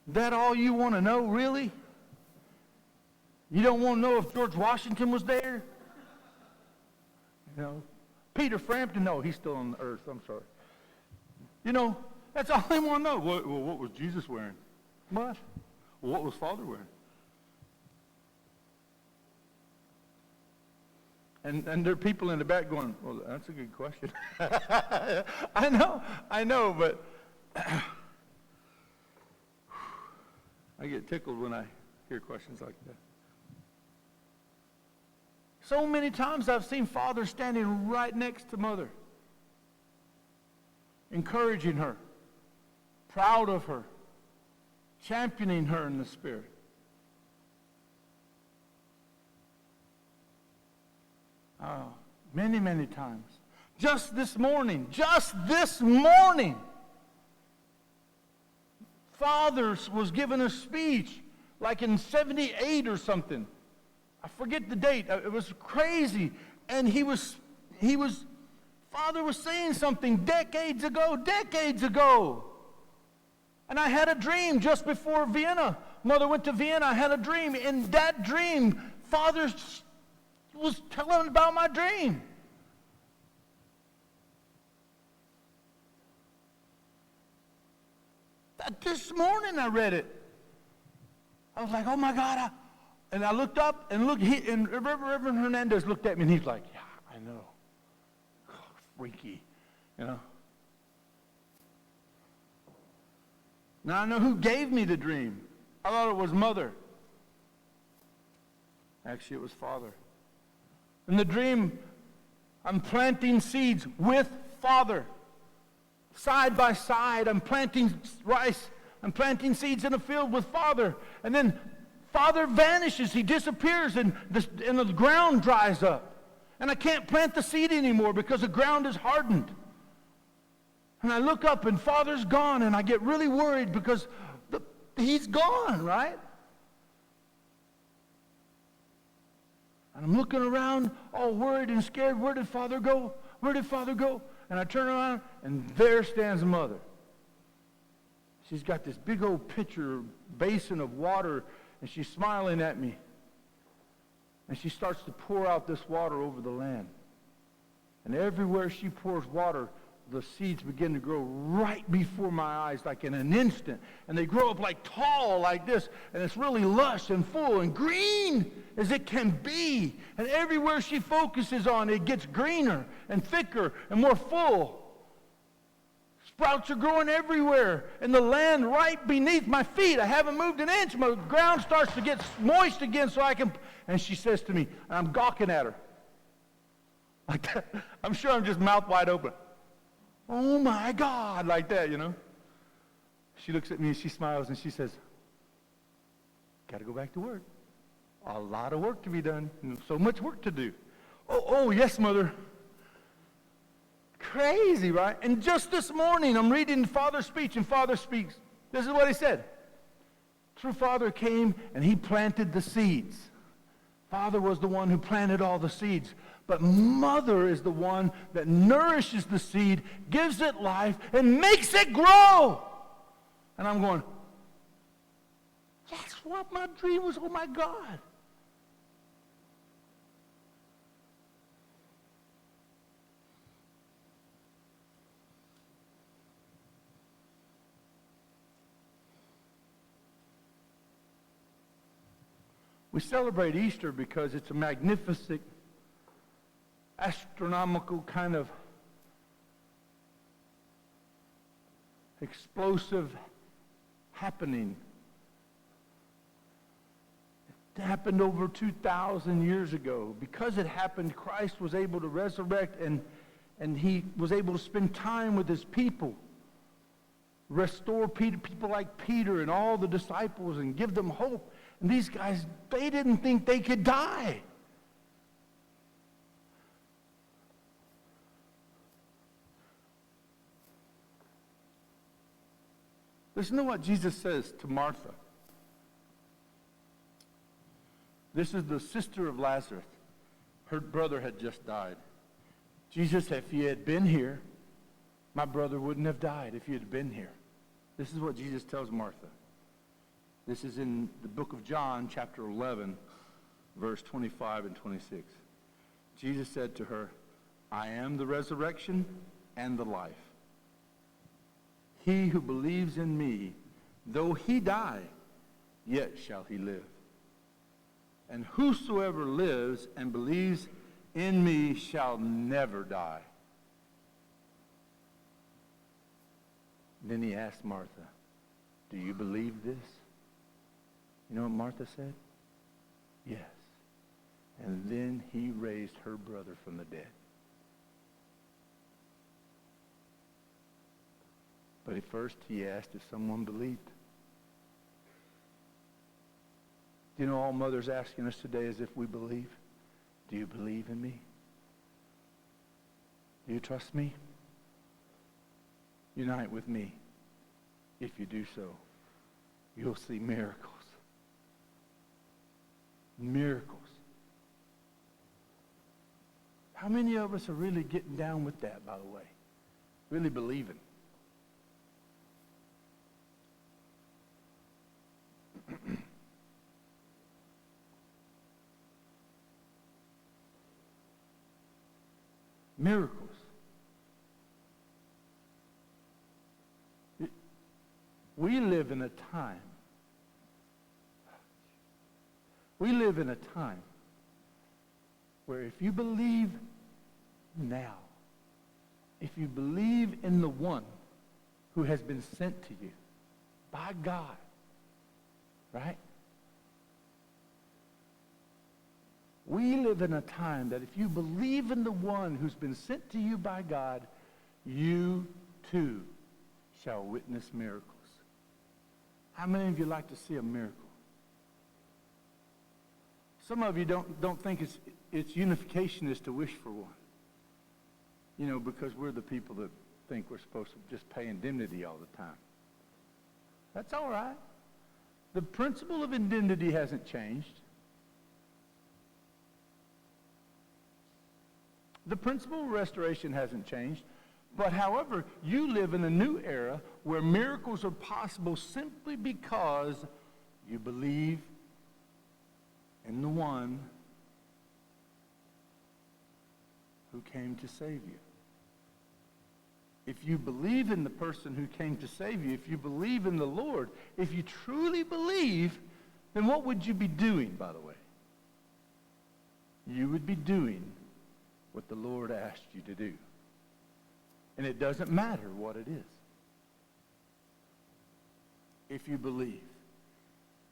[SPEAKER 1] That all you want to know, really? You don't want to know if George Washington was there? You know, Peter Frampton, no, he's still on the earth, I'm sorry. You know, that's all they want to know. Well, what was Jesus wearing? What? Well, what was Father wearing? And there are people in the back going, well, that's a good question. I know, but I get tickled when I hear questions like that. So many times I've seen Father standing right next to Mother, encouraging her, proud of her, championing her in the Spirit. Oh, many, many times. Just this morning, Father was giving a speech like in 78 or something. I forget the date. It was crazy. And Father was saying something decades ago. And I had a dream just before Vienna. Mother went to Vienna. I had a dream. In that dream, Father was telling about my dream. This morning I read it. I was like, oh my God. And I looked up and Reverend Hernandez looked at me and he's like, yeah, I know. Oh, freaky, you know. Now I know who gave me the dream. I thought it was Mother. Actually, it was Father. In the dream, I'm planting seeds with Father. Side by side, I'm planting rice. I'm planting seeds in a field with Father. And then Father vanishes. He disappears and the ground dries up. And I can't plant the seed anymore because the ground is hardened. And I look up and Father's gone and I get really worried because he's gone, right? And I'm looking around all worried and scared. Where did Father go? Where did Father go? And I turn around and there stands Mother. She's got this big old pitcher, basin of water, and she's smiling at me. And she starts to pour out this water over the land. And everywhere she pours water, the seeds begin to grow right before my eyes, like in an instant. And they grow up like tall, like this. And it's really lush and full and green as it can be. And everywhere she focuses on, it gets greener and thicker and more full. Sprouts are growing everywhere. And the land right beneath my feet, I haven't moved an inch. My ground starts to get moist again so I can... And she says to me, and I'm gawking at her. Like that. I'm sure I'm just mouth wide open. Oh my God, like that, you know. She looks at me and she smiles and she says, got to go back to work. A lot of work to be done. So much work to do. Oh, yes, Mother. Crazy, right? And just this morning, I'm reading Father's speech, and Father speaks. This is what he said. True Father came, and he planted the seeds. Father was the one who planted all the seeds. But Mother is the one that nourishes the seed, gives it life, and makes it grow. And I'm going, that's what my dream was. Oh, my God. We celebrate Easter because it's a magnificent, astronomical kind of explosive happening. It happened over 2,000 years ago. Because it happened, Christ was able to resurrect, and he was able to spend time with his people, restore people like Peter and all the disciples, and give them hope. And these guys, they didn't think they could die. Listen to what Jesus says to Martha. This is the sister of Lazarus. Her brother had just died. Jesus said, if you had been here, my brother wouldn't have died if you had been here. This is what Jesus tells Martha. This is in the book of John, chapter 11, verse 25 and 26. Jesus said to her, I am the resurrection and the life. He who believes in me, though he die, yet shall he live. And whosoever lives and believes in me shall never die. Then he asked Martha, do you believe this? You know what Martha said? Yes. And then he raised her brother from the dead. But at first he asked if someone believed. Do you know all Mother's asking us today is if we believe? Do you believe in me? Do you trust me? Unite with me. If you do so, you'll see miracles. Miracles. How many of us are really getting down with that, by the way? Really believing? Miracles. We live in a time. We live in a time where if you believe now, if you believe in the one who has been sent to you by God, right? We live in a time that if you believe in the one who's been sent to you by God, you too shall witness miracles. How many of you like to see a miracle? Some of you don't think it's unificationist to wish for one. You know, because we're the people that think we're supposed to just pay indemnity all the time. That's all right. The principle of indemnity hasn't changed. The principle of restoration hasn't changed. But however, you live in a new era where miracles are possible simply because you believe in the one who came to save you. If you believe in the person who came to save you, if you believe in the Lord, if you truly believe, then what would you be doing, by the way? You would be doing what the Lord asked you to do. And it doesn't matter what it is. If you believe.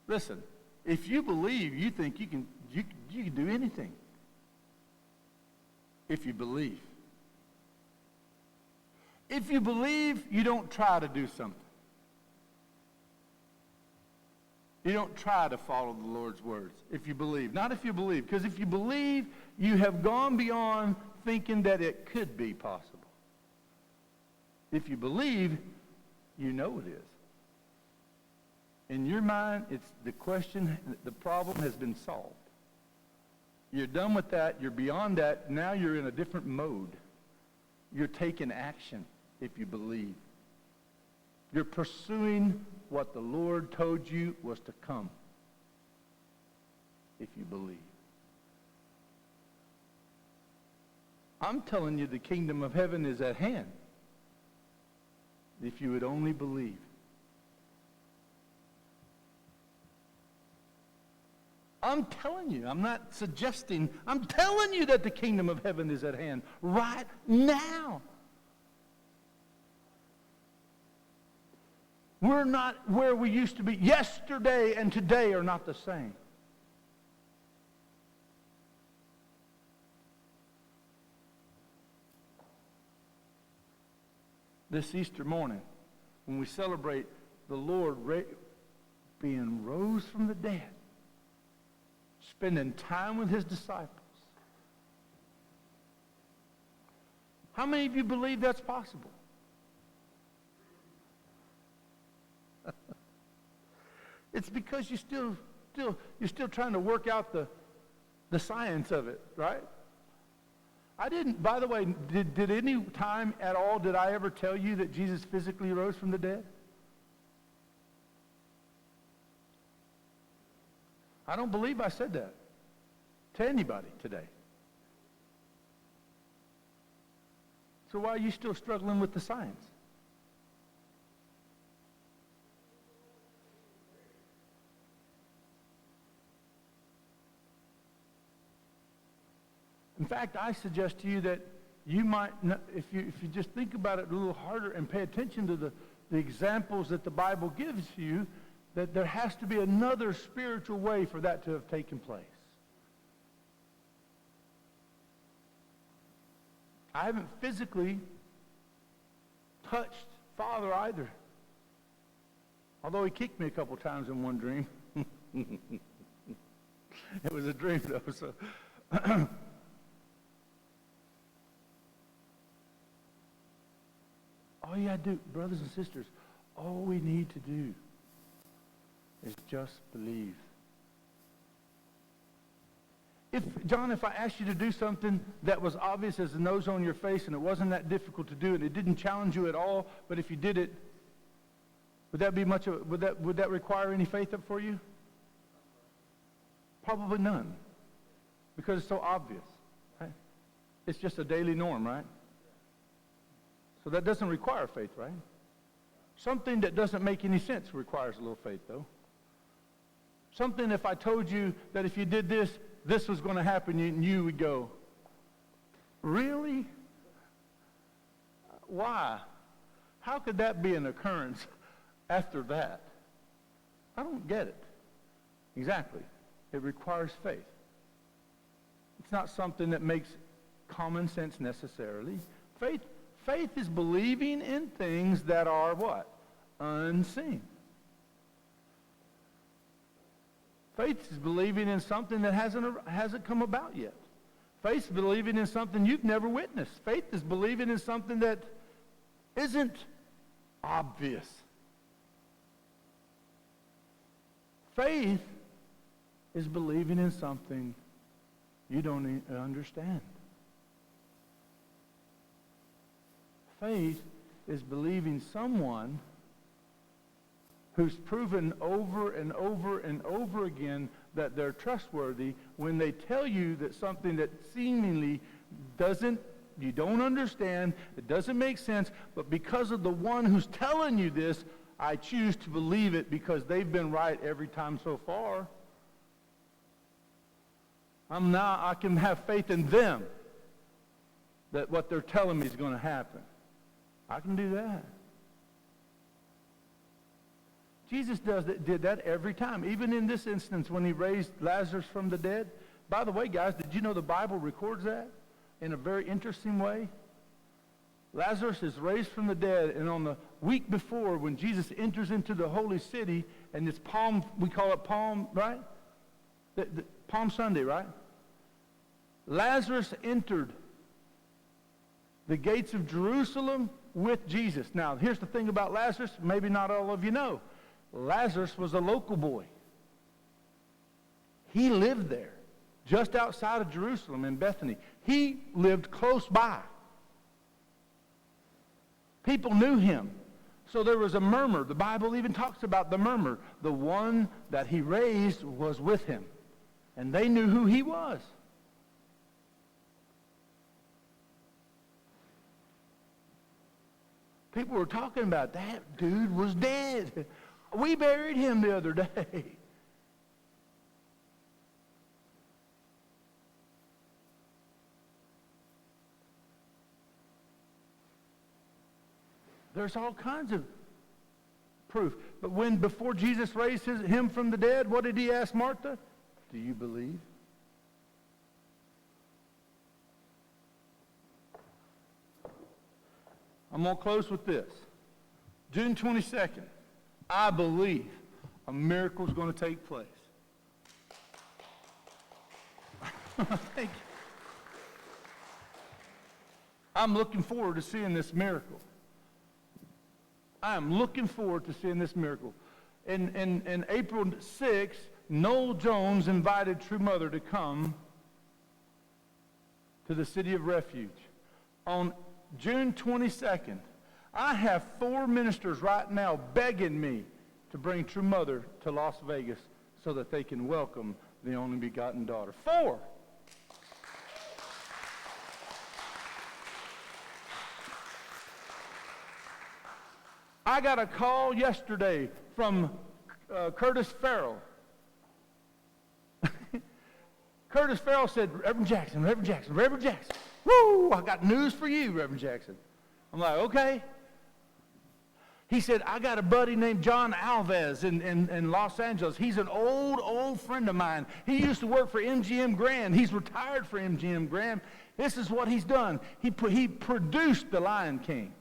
[SPEAKER 1] Listen, if you believe, you think you can do anything. If you believe. If you believe, you don't try to do something. You don't try to follow the Lord's words if you believe. Not if you believe. Because if you believe, you have gone beyond thinking that it could be possible. If you believe, you know it is. In your mind, it's the question, the problem has been solved. You're done with that. You're beyond that. Now you're in a different mode. You're taking action if you believe. You're pursuing what the Lord told you was to come if you believe. I'm telling you the kingdom of heaven is at hand if you would only believe. I'm telling you, I'm not suggesting, I'm telling you that the kingdom of heaven is at hand right now. We're not where we used to be. Yesterday and today are not the same. This Easter morning, when we celebrate the Lord being rose from the dead, spending time with his disciples. How many of you believe that's possible? It's because you're still trying to work out the science of it, right? I didn't, by the way, did any time at all did I ever tell you that Jesus physically rose from the dead? I don't believe I said that to anybody today. So why are you still struggling with the science? In fact, I suggest to you that you might, not, if you just think about it a little harder and pay attention to the examples that the Bible gives you, that there has to be another spiritual way for that to have taken place. I haven't physically touched Father either. Although he kicked me a couple times in one dream. It was a dream though, so. All you got to do, brothers and sisters, all we need to do is just believe. If I asked you to do something that was obvious as the nose on your face and it wasn't that difficult to do and it didn't challenge you at all, but if you did it, would that require any faith up for you? Probably none. Because it's so obvious. Right? It's just a daily norm, right? So that doesn't require faith, right? Something that doesn't make any sense requires a little faith, though. Something if I told you that if you did this, this was going to happen, and you would go, really? Why? How could that be an occurrence after that? I don't get it. Exactly. It requires faith. It's not something that makes common sense necessarily. Faith is believing in things that are what? Unseen. Faith is believing in something that hasn't come about yet. Faith is believing in something you've never witnessed. Faith is believing in something that isn't obvious. Faith is believing in something you don't understand. Faith is believing someone who's proven over and over and over again that they're trustworthy when they tell you that something that seemingly you don't understand, it doesn't make sense, but because of the one who's telling you this, I choose to believe it because they've been right every time so far. I can have faith in them that what they're telling me is going to happen. I can do that. Jesus did that every time. Even in this instance when he raised Lazarus from the dead. By the way, guys, did you know the Bible records that in a very interesting way? Lazarus is raised from the dead, and on the week before, when Jesus enters into the holy city, and it's Palm, we call it Palm, right? Palm Sunday, right? Lazarus entered the gates of Jerusalem with Jesus. Now, here's the thing about Lazarus, maybe not all of you know. Lazarus was a local boy. He lived there, just outside of Jerusalem in Bethany. He lived close by. People knew him. So there was a murmur. The Bible even talks about the murmur. The one that he raised was with him. And they knew who he was. People were talking about that dude was dead. We buried him the other day. There's all kinds of proof. But before Jesus raised him from the dead, what did he ask Martha? Do you believe? I'm going to close with this. June 22nd, I believe a miracle is going to take place. Thank you. I'm looking forward to seeing this miracle. I am looking forward to seeing this miracle. In April 6th, Noel Jones invited True Mother to come to the City of Refuge. On June 22nd, I have 4 ministers right now begging me to bring True Mother to Las Vegas so that they can welcome the only begotten daughter. 4! I got a call yesterday from Curtis Farrell. Curtis Farrell said, Reverend Jackson, woo, I got news for you, Reverend Jackson. I'm like, okay. He said, I got a buddy named John Alves in Los Angeles. He's an old friend of mine. He used to work for MGM Grand. He's retired for MGM Grand. This is what he's done. He produced The Lion King.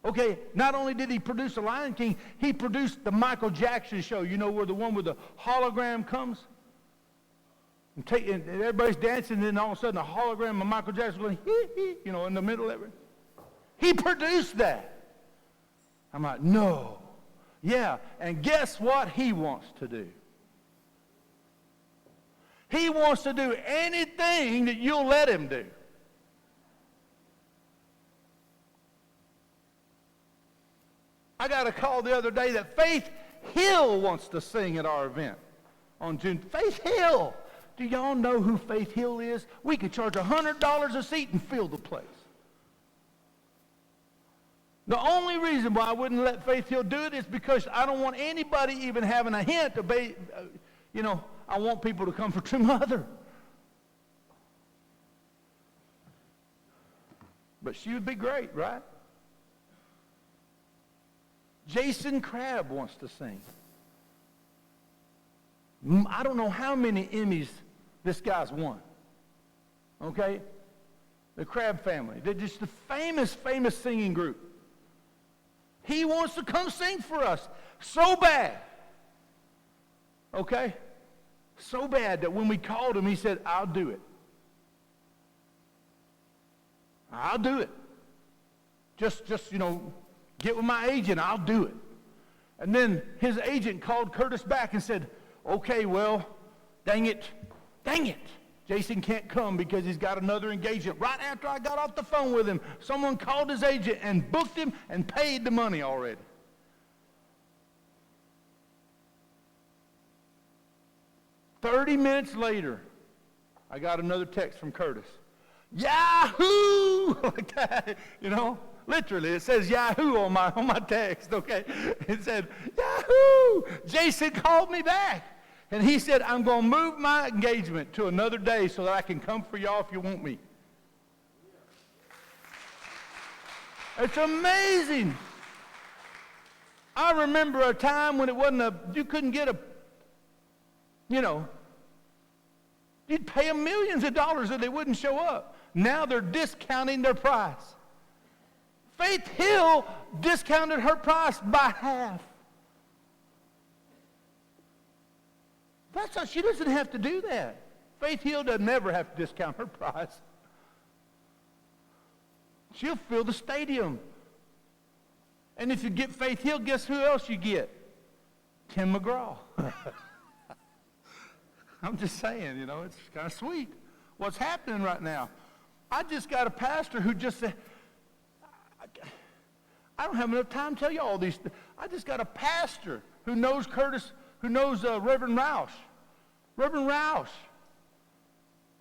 [SPEAKER 1] Okay, not only did he produce The Lion King, he produced the Michael Jackson show. You know, where the one where the hologram comes? And everybody's dancing, and then all of a sudden a hologram of Michael Jackson going, hee, hee, you know, in the middle of it. He produced that. I'm like, no. Yeah, and guess what he wants to do? He wants to do anything that you'll let him do. I got a call the other day that Faith Hill wants to sing at our event on June. Faith Hill! Do y'all know who Faith Hill is? We could charge $100 a seat and fill the place. The only reason why I wouldn't let Faith Hill do it is because I don't want anybody even having a hint of, I want people to come for True Mother. But she would be great, right? Jason Crabb wants to sing. I don't know how many Emmys this guy's won. Okay? The Crabb family. They're just a famous singing group. He wants to come sing for us so bad. Okay? So bad that when we called him, he said, I'll do it. I'll do it. Just get with my agent, I'll do it. And then his agent called Curtis back and said, okay, well, dang it. Jason can't come because he's got another engagement. Right after I got off the phone with him, someone called his agent and booked him and paid the money already. "30 minutes later, I got another text from Curtis. Yahoo! Like that, literally, it says Yahoo on my text, okay? It said, Yahoo! Jason called me back. And he said, I'm going to move my engagement to another day so that I can come for y'all if you want me. It's amazing. I remember a time when it wasn't you couldn't get you'd pay them millions of dollars and they wouldn't show up. Now they're discounting their price. Faith Hill discounted her price by half. That's not, she doesn't have to do that. Faith Hill doesn't ever have to discount her price. She'll fill the stadium. And if you get Faith Hill, guess who else you get? Tim McGraw. I'm just saying, you know, it's kind of sweet what's happening right now. I just got a pastor who just said, I don't have enough time to tell you all these things. I just got a pastor who knows Reverend Roush. Reverend Roush.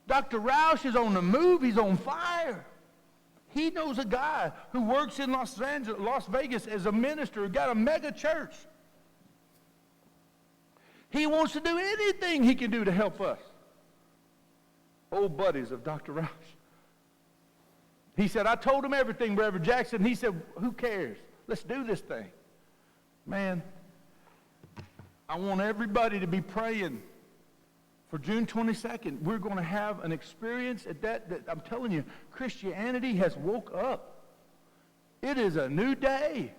[SPEAKER 1] Dr. Roush is on the move. He's on fire. He knows a guy who works in Las Vegas as a minister who got a mega church. He wants to do anything he can do to help us. Old buddies of Dr. Roush. He said, I told him everything, Reverend Jackson. He said, who cares? Let's do this thing. Man, I want everybody to be praying for June 22nd. We're going to have an experience at that I'm telling you, Christianity has woke up. It is a new day.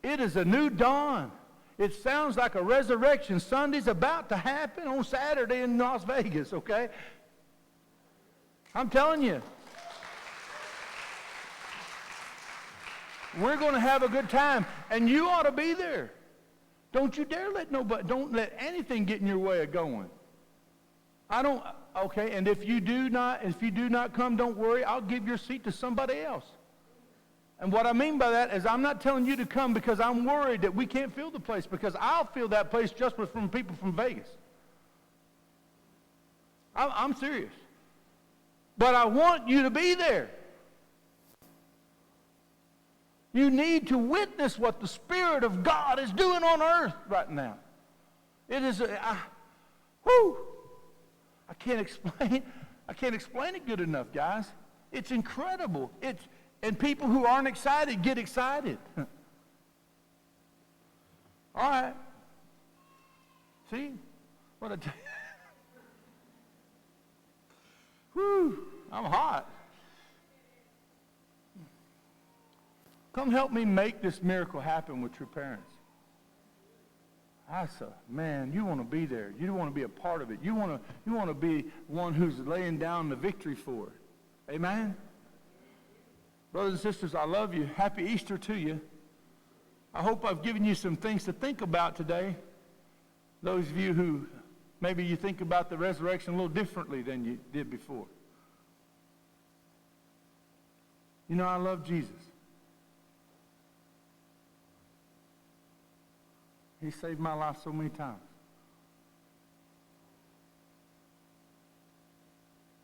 [SPEAKER 1] It is a new dawn. It sounds like a resurrection Sunday's about to happen on Saturday in Las Vegas, okay? I'm telling you. We're going to have a good time, and you ought to be there. Don't you dare don't let anything get in your way of going. Okay, and if you do not come, don't worry, I'll give your seat to somebody else. And what I mean by that is I'm not telling you to come because I'm worried that we can't fill the place, because I'll fill that place just from people from Vegas. I'm serious. But I want you to be there. You need to witness what the Spirit of God is doing on earth right now. It is, I can't explain it good enough, guys. It's incredible. And people who aren't excited get excited. All right. See what I tell you? Whew, I'm hot. Come help me make this miracle happen with your parents. I said, man, you want to be there. You want to be a part of it. You want to be one who's laying down the victory for it. Amen? Brothers and sisters, I love you. Happy Easter to you. I hope I've given you some things to think about today. Those of you who maybe you think about the resurrection a little differently than you did before. You know, I love Jesus. He saved my life so many times.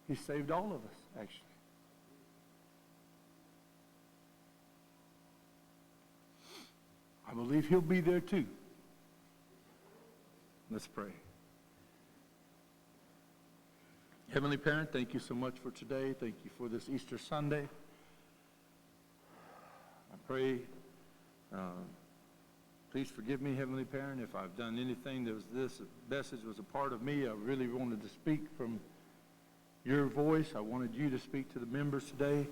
[SPEAKER 1] He saved all of us, actually. I believe he'll be there too. Let's pray. Heavenly Parent, thank you so much for today. Thank you for this Easter Sunday. I pray, please forgive me, Heavenly Parent, if I've done anything that was this message was a part of me. I really wanted to speak from your voice. I wanted you to speak to the members today.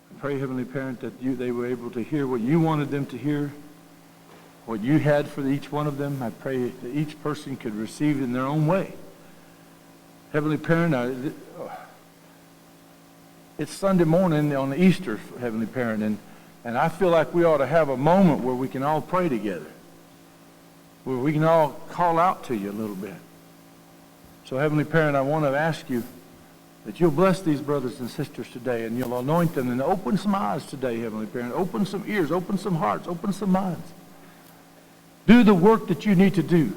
[SPEAKER 1] I pray, Heavenly Parent, that they were able to hear what you wanted them to hear, what you had for each one of them. I pray that each person could receive it in their own way. Heavenly Parent, it's Sunday morning on Easter, Heavenly Parent, and I feel like we ought to have a moment where we can all pray together, where we can all call out to you a little bit. So, Heavenly Parent, I want to ask you that you'll bless these brothers and sisters today, and you'll anoint them and open some eyes today, Heavenly Parent. Open some ears, open some hearts, open some minds. Do the work that you need to do.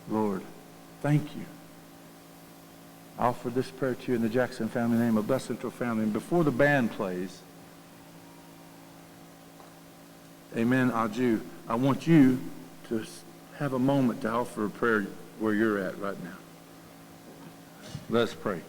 [SPEAKER 1] Lord, thank you. I offer this prayer to you in the Jackson family name, a blessing to a family. And before the band plays, amen, Aju, I want you to have a moment to offer a prayer where you're at right now. Let's pray.